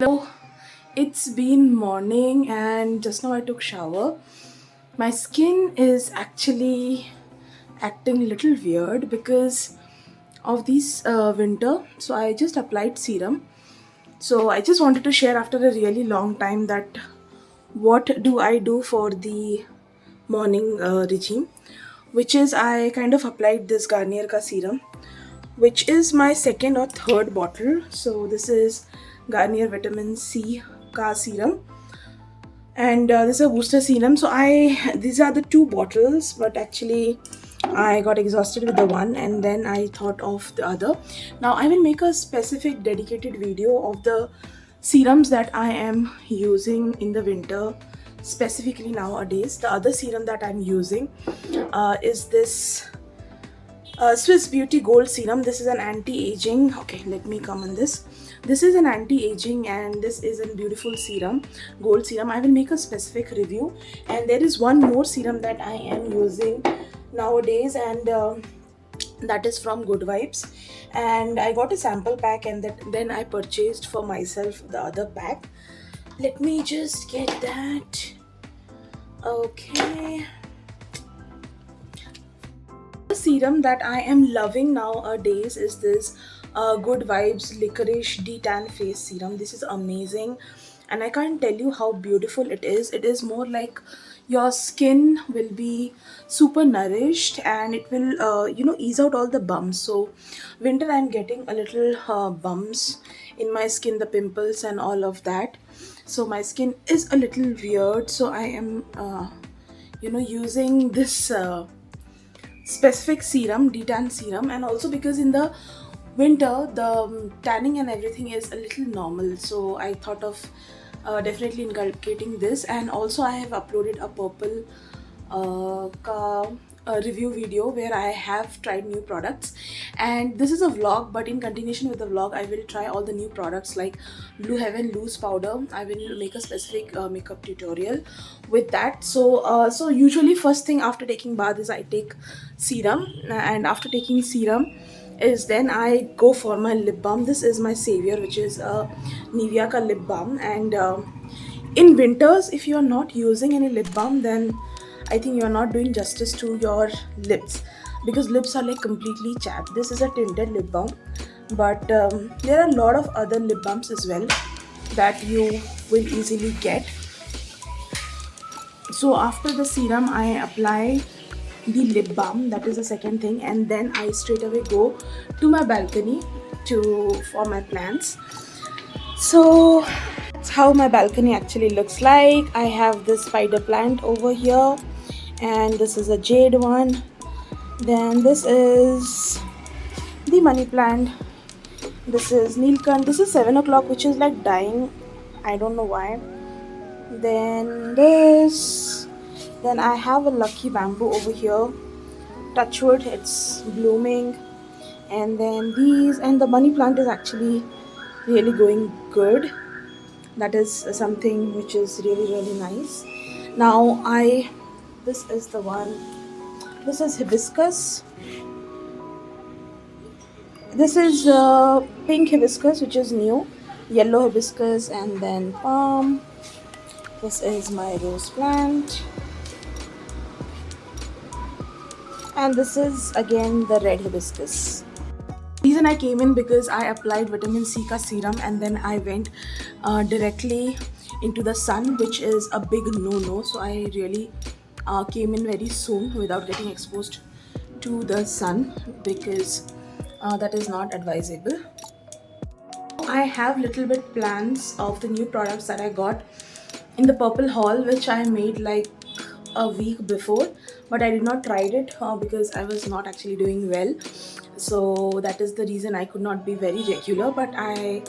So it's been morning and just now I took shower. My skin is actually acting a little weird because of this winter. So I just applied serum. So I just wanted to share after a really long time that what do I do for the morning regime, which is I kind of applied this Garnier ka serum, which is my second or third bottle. So this is Garnier Vitamin C ka serum, and this is a booster serum. So I these are the two bottles, but actually I got exhausted with the one and then I thought of the other. Now I will make a specific dedicated video of the serums that I am using in the winter, specifically nowadays. The other serum that I'm using is this Swiss Beauty Gold Serum. This is an anti-aging. Okay, let me come on this. This is an anti-aging and this is a beautiful serum, gold serum. I will make a specific review. And there is one more serum that I am using nowadays, and that is from Good Vibes. And I got a sample pack, and then I purchased for myself the other pack. Let me just get that. Okay. The serum that I am loving nowadays is this Good Vibes Licorice Detan Face Serum. This is amazing, and I can't tell you how beautiful it is. It is more like your skin will be super nourished, and it will ease out all the bumps. So winter I'm getting a little bumps in my skin, the pimples and all of that. So my skin is a little weird, so I am using this specific serum, detan serum. And also because in the winter the tanning and everything is a little normal, so I thought of definitely inculcating this. And also I have uploaded a purple a review video where I have tried new products, and this is a vlog, but in continuation with the vlog I will try all the new products like Blue Heaven loose powder. I will make a specific makeup tutorial with that. So usually first thing after taking bath is I take serum, and after taking serum is then I go for my lip balm. This is my savior, which is a Nivea ka lip balm. And in winters, if you are not using any lip balm, then I think you are not doing justice to your lips, because lips are like completely chapped. This is a tinted lip balm, but there are a lot of other lip balms as well that you will easily get. So after the serum I apply the lip balm, that is the second thing, and then I straight away go to my balcony for my plants. So that's how my balcony actually looks like. I have this spider plant over here, and this is a jade one. Then this is the money plant. This is Neelkant. This is 7 o'clock, which is like dying. I don't know why. Then this. Then I have a lucky bamboo over here. Touchwood, it's blooming. And then these, and the money plant is actually really going good. That is something which is really nice. Now this is the one. This is hibiscus. This is pink hibiscus, which is new. Yellow hibiscus, and then palm. This is my rose plant. And this is again the red hibiscus. The reason I came in because I applied vitamin C ka serum, and then I went directly into the sun, which is a big no-no. So I really came in very soon without getting exposed to the sun, because that is not advisable. I have little bit plans of the new products that I got in the purple haul, which I made like a week before, but I did not try it because I was not actually doing well. So that is the reason I could not be very regular, but I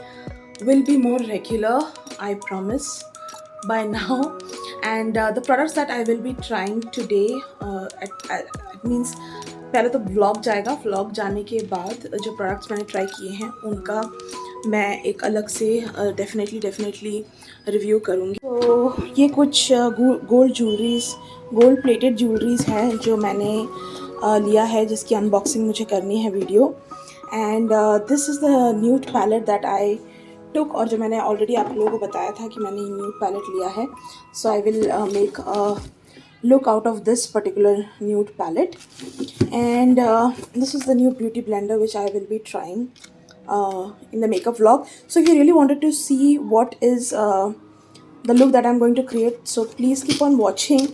will be more regular, I promise, by now. And the products that I will be trying today, it means पहले तो vlog जाएगा, vlog जाने के बाद जो products मैंने try किए हैं उनका मैं एक अलग से डेफिनेटली रिव्यू करूँगी. तो ये कुछ गोल्ड प्लेटेड ज्वेलरीज हैं जो मैंने लिया है, जिसकी अनबॉक्सिंग मुझे करनी है video. And this is the nude palette that I took, और जो मैंने ऑलरेडी आप लोगों को बताया था कि मैंने न्यूड पैलेट लिया है, so I will make a look out of this particular nude palette. And this is the new beauty blender which I will be trying in the makeup vlog. So if you really wanted to see what is the look that I'm going to create, so please keep on watching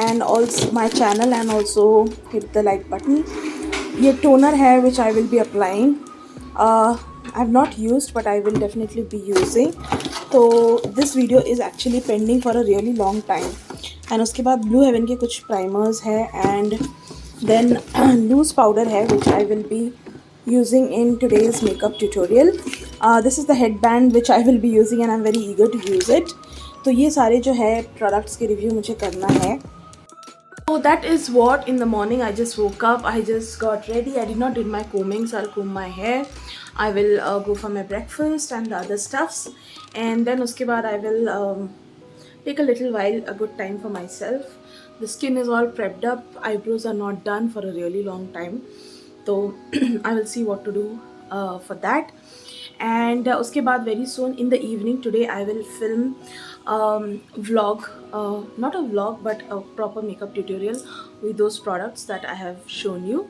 and also my channel, and also hit the like button. ये toner है which I will be applying. I've not used but I will definitely be using. So this video is actually pending for a really long time. And उसके बाद blue haven के कुछ primers है, and then loose powder है which I will be using in today's makeup tutorial. This is the head band which I will be using and I am very eager to use it. तो ये सारे जो है products के review मुझे करना है. So that is what in the morning I just woke up, I just got ready, I did not did my combing, so I'll comb my hair. I will go for my breakfast and the other stuffs, and then uske baad I will take a little while, a good time for myself. The skin is all prepped up, eyebrows are not done for a really long time, so I will see what to do for that. And uske baad very soon in the evening today I will film vlog, not a vlog but a proper makeup tutorial with those products that I have shown you.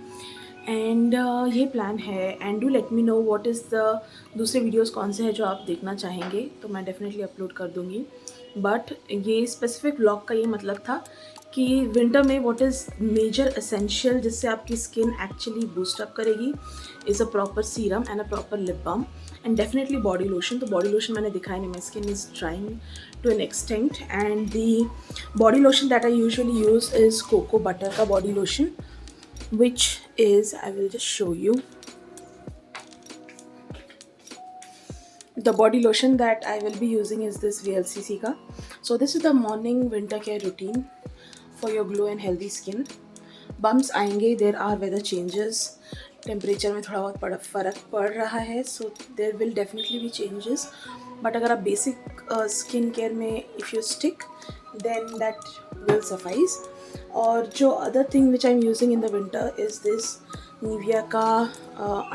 And ये plan है. And do let me know what is the दूसरे videos कौन से हैं जो आप देखना चाहेंगे, तो मैं डेफिनेटली अपलोड कर दूँगी. बट ये स्पेसिफिक व्लॉग का ये मतलब था कि विंटर में व्हाट इज़ मेजर एसेंशियल जिससे आपकी स्किन एक्चुअली बूस्टअप करेगी is a proper serum and a proper lip balm, and definitely body lotion. तो बॉडी लोशन मैंने दिखाया नहीं, my skin is drying to an extent, and the body lotion that I usually use is cocoa butter का body lotion, which is, I will just show you the body lotion that I will be using is this VLCC ka. So this is the morning winter care routine for your glow and healthy skin. Bumps आएंगे, there are weather changes, temperature में थोड़ा बहुत फ़र्क पड़ रहा है, so there will definitely be changes. But अगर आप बेसिक स्किन केयर में if you stick then that will suffice. और जो other thing which I am using in the winter is this Nivea का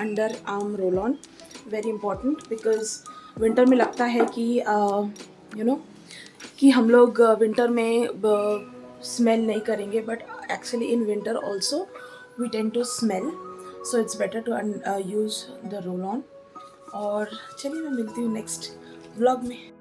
under arm roll on. Very important because winter में लगता है कि यू नो कि हम लोग विंटर में स्मेल नहीं करेंगे, but actually in winter also we tend to smell, so it's better to use the roll on. और चलिए मैं मिलती हूँ नेक्स्ट व्लॉग में.